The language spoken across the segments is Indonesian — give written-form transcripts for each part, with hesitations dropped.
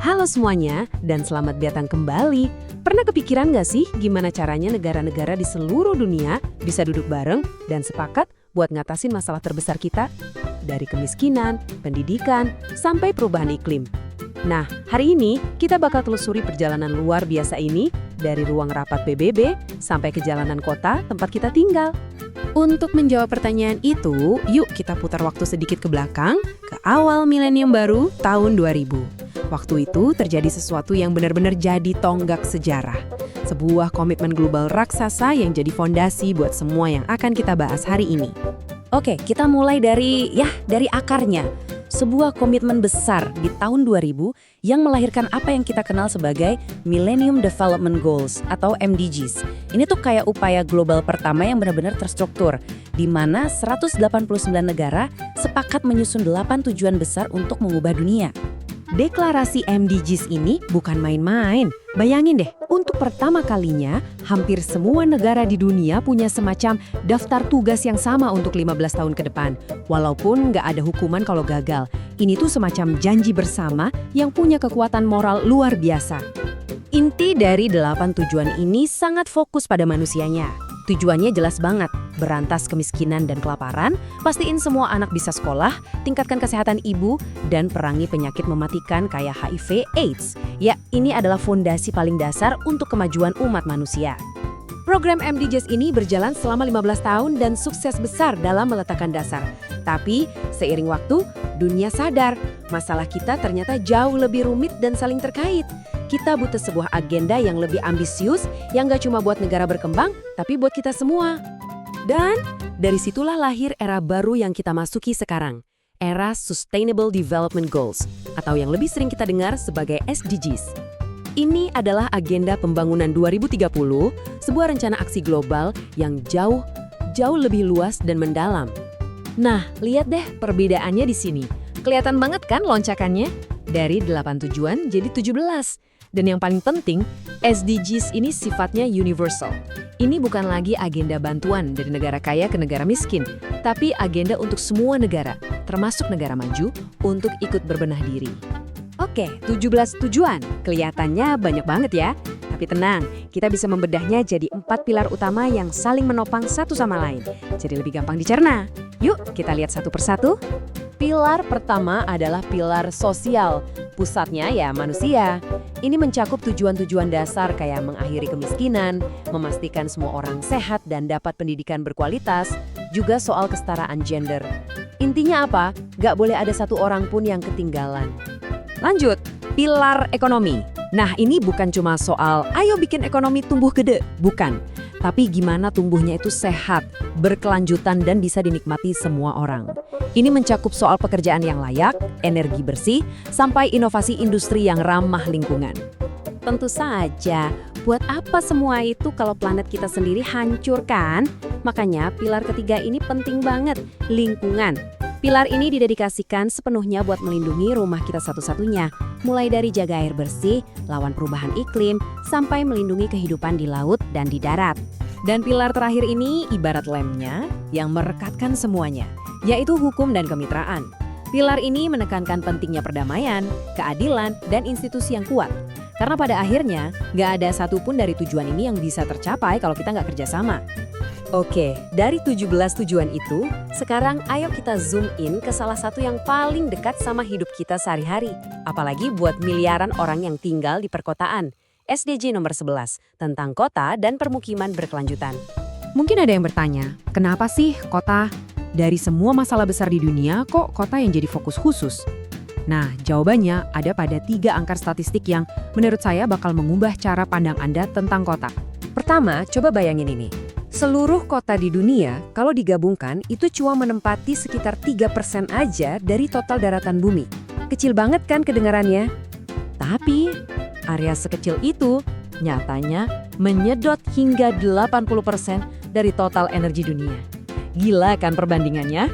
Halo semuanya, dan selamat datang kembali. Pernah kepikiran nggak sih gimana caranya negara-negara di seluruh dunia bisa duduk bareng dan sepakat buat ngatasin masalah terbesar kita? Dari kemiskinan, pendidikan, sampai perubahan iklim. Nah, hari ini kita bakal telusuri perjalanan luar biasa ini dari ruang rapat PBB sampai ke jalanan kota tempat kita tinggal. Untuk menjawab pertanyaan itu, yuk kita putar waktu sedikit ke belakang, ke awal milenium baru tahun 2000. Waktu itu terjadi sesuatu yang benar-benar jadi tonggak sejarah. Sebuah komitmen global raksasa yang jadi fondasi buat semua yang akan kita bahas hari ini. Oke, kita mulai dari akarnya. Sebuah komitmen besar di tahun 2000 yang melahirkan apa yang kita kenal sebagai Millennium Development Goals atau MDGs. Ini tuh kayak upaya global pertama yang benar-benar terstruktur, di mana 189 negara sepakat menyusun 8 tujuan besar untuk mengubah dunia. Deklarasi MDGs ini bukan main-main. Bayangin deh, untuk pertama kalinya, hampir semua negara di dunia punya semacam daftar tugas yang sama untuk 15 tahun ke depan. Walaupun nggak ada hukuman kalau gagal. Ini tuh semacam janji bersama yang punya kekuatan moral luar biasa. Inti dari 8 tujuan ini sangat fokus pada manusianya. Tujuannya jelas banget, berantas kemiskinan dan kelaparan, pastiin semua anak bisa sekolah, tingkatkan kesehatan ibu, dan perangi penyakit mematikan kayak HIV/AIDS. Ya, ini adalah fondasi paling dasar untuk kemajuan umat manusia. Program MDGs ini berjalan selama 15 tahun dan sukses besar dalam meletakkan dasar. Tapi, seiring waktu, dunia sadar, masalah kita ternyata jauh lebih rumit dan saling terkait. Kita butuh sebuah agenda yang lebih ambisius, yang gak cuma buat negara berkembang, tapi buat kita semua. Dan dari situlah lahir era baru yang kita masuki sekarang, era Sustainable Development Goals, atau yang lebih sering kita dengar sebagai SDGs. Ini adalah agenda pembangunan 2030, sebuah rencana aksi global yang jauh lebih luas dan mendalam. Nah, lihat deh perbedaannya di sini. Kelihatan banget kan loncakannya? Dari 8 tujuan jadi 17. Dan yang paling penting, SDGs ini sifatnya universal. Ini bukan lagi agenda bantuan dari negara kaya ke negara miskin, tapi agenda untuk semua negara, termasuk negara maju, untuk ikut berbenah diri. Oke, 17 tujuan. Kelihatannya banyak banget ya. Tapi tenang, kita bisa membedahnya jadi 4 pilar utama yang saling menopang satu sama lain. Jadi lebih gampang dicerna. Yuk, kita lihat satu persatu. Pilar pertama adalah pilar sosial. Pusatnya ya manusia. Ini mencakup tujuan-tujuan dasar kayak mengakhiri kemiskinan, memastikan semua orang sehat dan dapat pendidikan berkualitas, juga soal kesetaraan gender. Intinya apa? Gak boleh ada satu orang pun yang ketinggalan. Lanjut, pilar ekonomi. Nah, ini bukan cuma soal ayo bikin ekonomi tumbuh gede, bukan. Tapi gimana tumbuhnya itu sehat, berkelanjutan dan bisa dinikmati semua orang. Ini mencakup soal pekerjaan yang layak, energi bersih, sampai inovasi industri yang ramah lingkungan. Tentu saja, buat apa semua itu kalau planet kita sendiri hancur kan? Makanya pilar ketiga ini penting banget, lingkungan. Pilar ini didedikasikan sepenuhnya buat melindungi rumah kita satu-satunya, mulai dari jaga air bersih, lawan perubahan iklim, sampai melindungi kehidupan di laut dan di darat. Dan pilar terakhir ini ibarat lemnya yang merekatkan semuanya, yaitu hukum dan kemitraan. Pilar ini menekankan pentingnya perdamaian, keadilan, dan institusi yang kuat. Karena pada akhirnya, nggak ada satupun dari tujuan ini yang bisa tercapai kalau kita nggak kerjasama. Oke, dari 17 tujuan itu, sekarang ayo kita zoom in ke salah satu yang paling dekat sama hidup kita sehari-hari. Apalagi buat miliaran orang yang tinggal di perkotaan. SDG nomor 11, tentang kota dan permukiman berkelanjutan. Mungkin ada yang bertanya, kenapa sih kota? Dari semua masalah besar di dunia, kok kota yang jadi fokus khusus? Nah, jawabannya ada pada 3 angka statistik yang menurut saya bakal mengubah cara pandang Anda tentang kota. Pertama, coba bayangin ini. Seluruh kota di dunia, kalau digabungkan, itu cuma menempati sekitar 3% aja dari total daratan bumi. Kecil banget kan kedengarannya? Tapi, area sekecil itu nyatanya menyedot hingga 80% dari total energi dunia. Gila kan perbandingannya?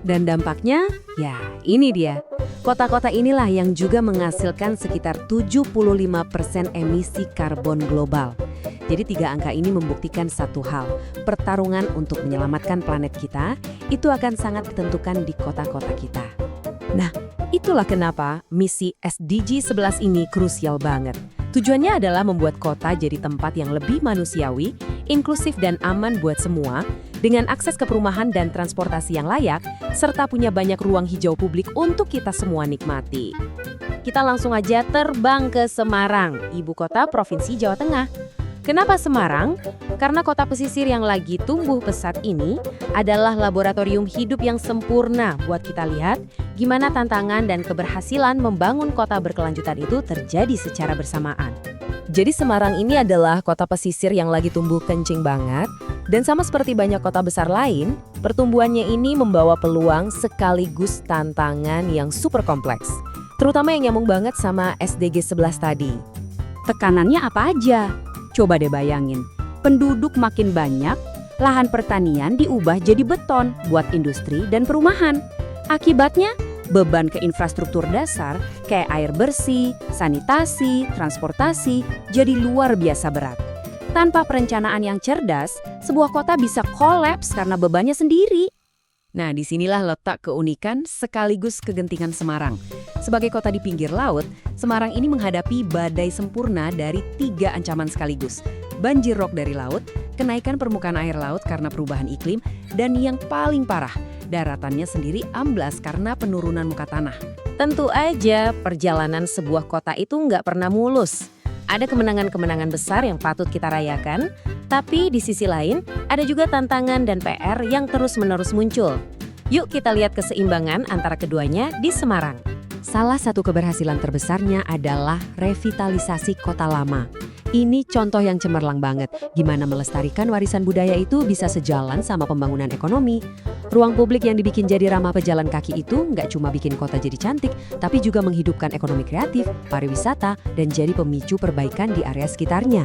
Dan dampaknya, ya ini dia. Kota-kota inilah yang juga menghasilkan sekitar 75% emisi karbon global. Jadi 3 angka ini membuktikan satu hal, pertarungan untuk menyelamatkan planet kita itu akan sangat ditentukan di kota-kota kita. Nah, itulah kenapa misi SDG 11 ini krusial banget. Tujuannya adalah membuat kota jadi tempat yang lebih manusiawi, inklusif dan aman buat semua, dengan akses ke perumahan dan transportasi yang layak, serta punya banyak ruang hijau publik untuk kita semua nikmati. Kita langsung aja terbang ke Semarang, ibu kota Provinsi Jawa Tengah. Kenapa Semarang? Karena kota pesisir yang lagi tumbuh pesat ini adalah laboratorium hidup yang sempurna buat kita lihat gimana tantangan dan keberhasilan membangun kota berkelanjutan itu terjadi secara bersamaan. Jadi Semarang ini adalah kota pesisir yang lagi tumbuh kencing banget, dan sama seperti banyak kota besar lain, pertumbuhannya ini membawa peluang sekaligus tantangan yang super kompleks. Terutama yang nyambung banget sama SDG 11 tadi. Tekanannya apa aja? Coba deh bayangin, penduduk makin banyak, lahan pertanian diubah jadi beton buat industri dan perumahan. Akibatnya, beban ke infrastruktur dasar kayak air bersih, sanitasi, transportasi jadi luar biasa berat. Tanpa perencanaan yang cerdas, sebuah kota bisa kolaps karena bebannya sendiri. Nah, disinilah letak keunikan sekaligus kegentingan Semarang. Sebagai kota di pinggir laut, Semarang ini menghadapi badai sempurna dari 3 ancaman sekaligus. Banjir rob dari laut, kenaikan permukaan air laut karena perubahan iklim, dan yang paling parah, daratannya sendiri amblas karena penurunan muka tanah. Tentu aja, perjalanan sebuah kota itu nggak pernah mulus. Ada kemenangan-kemenangan besar yang patut kita rayakan, tapi di sisi lain, ada juga tantangan dan PR yang terus-menerus muncul. Yuk kita lihat keseimbangan antara keduanya di Semarang. Salah satu keberhasilan terbesarnya adalah revitalisasi kota lama. Ini contoh yang cemerlang banget, gimana melestarikan warisan budaya itu bisa sejalan sama pembangunan ekonomi. Ruang publik yang dibikin jadi ramah pejalan kaki itu nggak cuma bikin kota jadi cantik, tapi juga menghidupkan ekonomi kreatif, pariwisata, dan jadi pemicu perbaikan di area sekitarnya.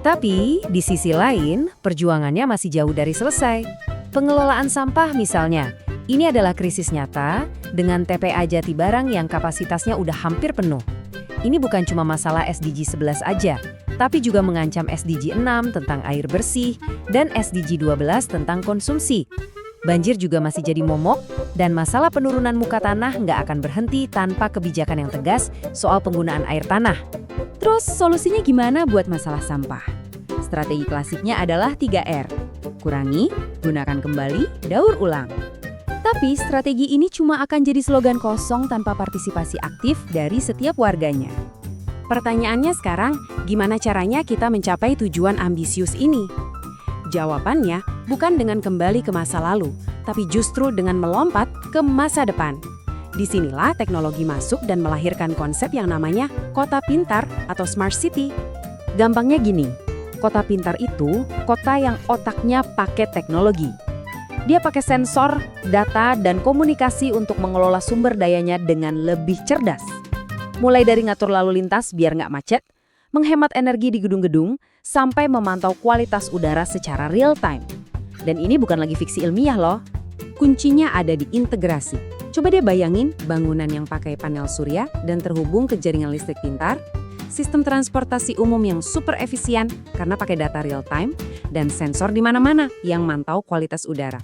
Tapi, di sisi lain, perjuangannya masih jauh dari selesai. Pengelolaan sampah misalnya, ini adalah krisis nyata dengan TPA Jatibarang yang kapasitasnya udah hampir penuh. Ini bukan cuma masalah SDG 11 aja, tapi juga mengancam SDG 6 tentang air bersih dan SDG 12 tentang konsumsi. Banjir juga masih jadi momok, dan masalah penurunan muka tanah nggak akan berhenti tanpa kebijakan yang tegas soal penggunaan air tanah. Terus solusinya gimana buat masalah sampah? Strategi klasiknya adalah 3R. Kurangi, gunakan kembali, daur ulang. Tapi strategi ini cuma akan jadi slogan kosong tanpa partisipasi aktif dari setiap warganya. Pertanyaannya sekarang, gimana caranya kita mencapai tujuan ambisius ini? Jawabannya bukan dengan kembali ke masa lalu, tapi justru dengan melompat ke masa depan. Disinilah teknologi masuk dan melahirkan konsep yang namanya kota pintar atau smart city. Gampangnya gini, kota pintar itu kota yang otaknya pakai teknologi. Dia pakai sensor, data, dan komunikasi untuk mengelola sumber dayanya dengan lebih cerdas. Mulai dari ngatur lalu lintas biar nggak macet, menghemat energi di gedung-gedung, sampai memantau kualitas udara secara real time. Dan ini bukan lagi fiksi ilmiah loh. Kuncinya ada di integrasi. Coba deh bayangin bangunan yang pakai panel surya dan terhubung ke jaringan listrik pintar, sistem transportasi umum yang super efisien karena pakai data real time, dan sensor di mana-mana yang mantau kualitas udara.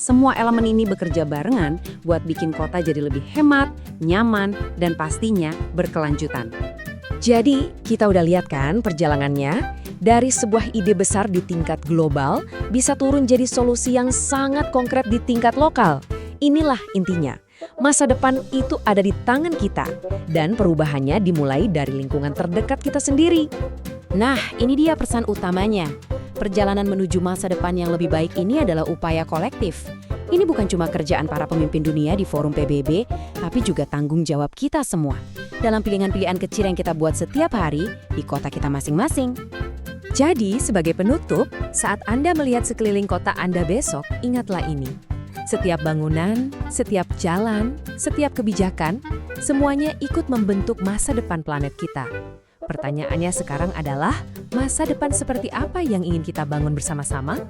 Semua elemen ini bekerja barengan buat bikin kota jadi lebih hemat, nyaman, dan pastinya berkelanjutan. Jadi, kita udah lihat kan perjalanannya? Dari sebuah ide besar di tingkat global, bisa turun jadi solusi yang sangat konkret di tingkat lokal. Inilah intinya. Masa depan itu ada di tangan kita, dan perubahannya dimulai dari lingkungan terdekat kita sendiri. Nah, ini dia pesan utamanya. Perjalanan menuju masa depan yang lebih baik ini adalah upaya kolektif. Ini bukan cuma kerjaan para pemimpin dunia di forum PBB, tapi juga tanggung jawab kita semua dalam pilihan-pilihan kecil yang kita buat setiap hari di kota kita masing-masing. Jadi, sebagai penutup, saat Anda melihat sekeliling kota Anda besok, ingatlah ini. Setiap bangunan, setiap jalan, setiap kebijakan, semuanya ikut membentuk masa depan planet kita. Pertanyaannya sekarang adalah, masa depan seperti apa yang ingin kita bangun bersama-sama?